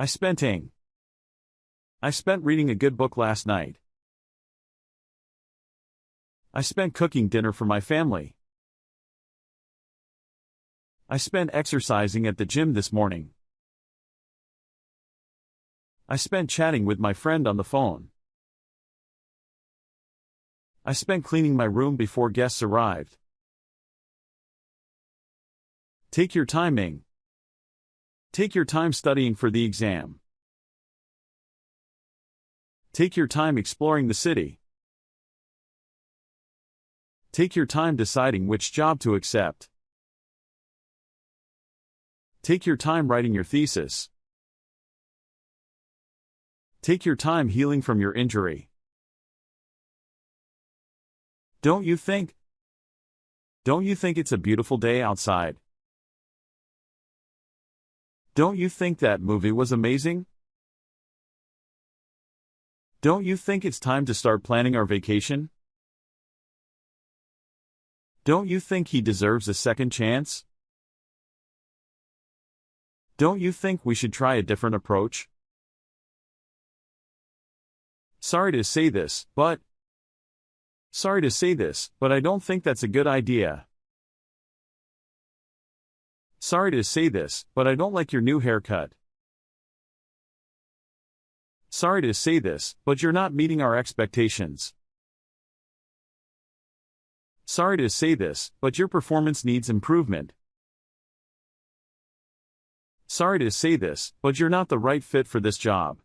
I spent ing. I spent reading a good book last night. I spent cooking dinner for my family. I spent exercising at the gym this morning. I spent chatting with my friend on the phone. I spent cleaning my room before guests arrived. Take your time ing. Take your time studying for the exam. Take your time exploring the city. Take your time deciding which job to accept. Take your time writing your thesis. Take your time healing from your injury. Don't you think? Don't you think it's a beautiful day outside? Don't you think that movie was amazing? Don't you think it's time to start planning our vacation? Don't you think he deserves a second chance? Don't you think we should try a different approach? Sorry to say this, but I don't think that's a good idea. Sorry to say this, but I don't like your new haircut. Sorry to say this, but you're not meeting our expectations. Sorry to say this, but your performance needs improvement. Sorry to say this, but you're not the right fit for this job.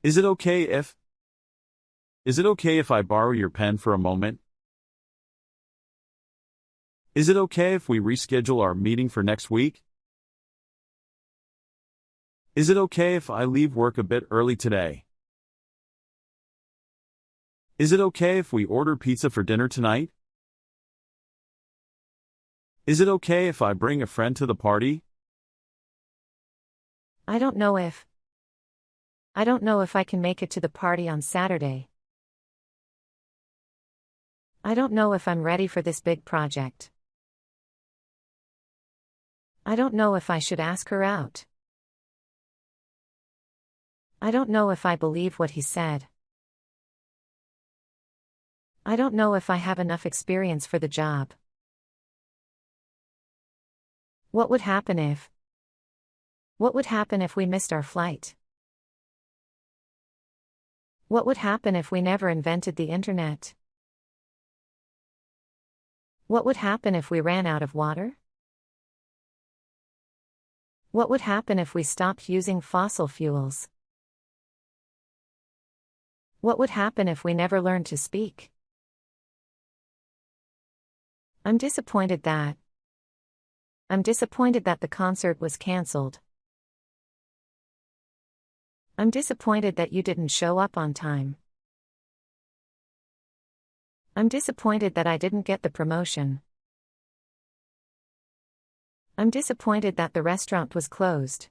Is it okay if I borrow your pen for a moment? Is it okay if we reschedule our meeting for next week? Is it okay if I leave work a bit early today? Is it okay if we order pizza for dinner tonight? Is it okay if I bring a friend to the party? I don't know if I can make it to the party on Saturday. I don't know if I'm ready for this big project. I don't know if I should ask her out. I don't know if I believe what he said. I don't know if I have enough experience for the job. What would happen if we missed our flight? What would happen if we never invented the internet? What would happen if we ran out of water? What would happen if we stopped using fossil fuels? What would happen if we never learned to speak? I'm disappointed that the concert was cancelled. I'm disappointed that you didn't show up on time. I'm disappointed that I didn't get the promotion. I'm disappointed that the restaurant was closed.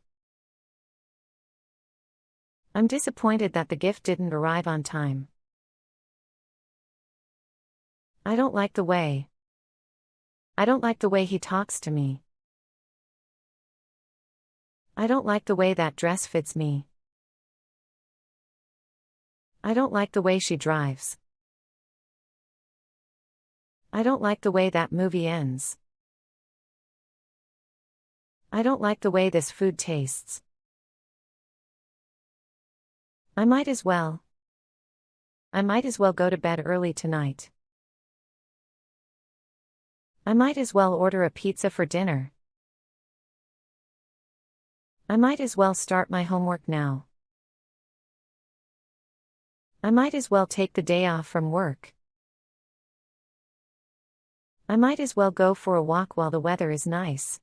I'm disappointed that the gift didn't arrive on time. I don't like the way he talks to me. I don't like the way that dress fits me. I don't like the way she drives. I don't like the way that movie ends. I don't like the way this food tastes. I might as well go to bed early tonight. I might as well order a pizza for dinner. I might as well start my homework now. I might as well take the day off from work. I might as well go for a walk while the weather is nice.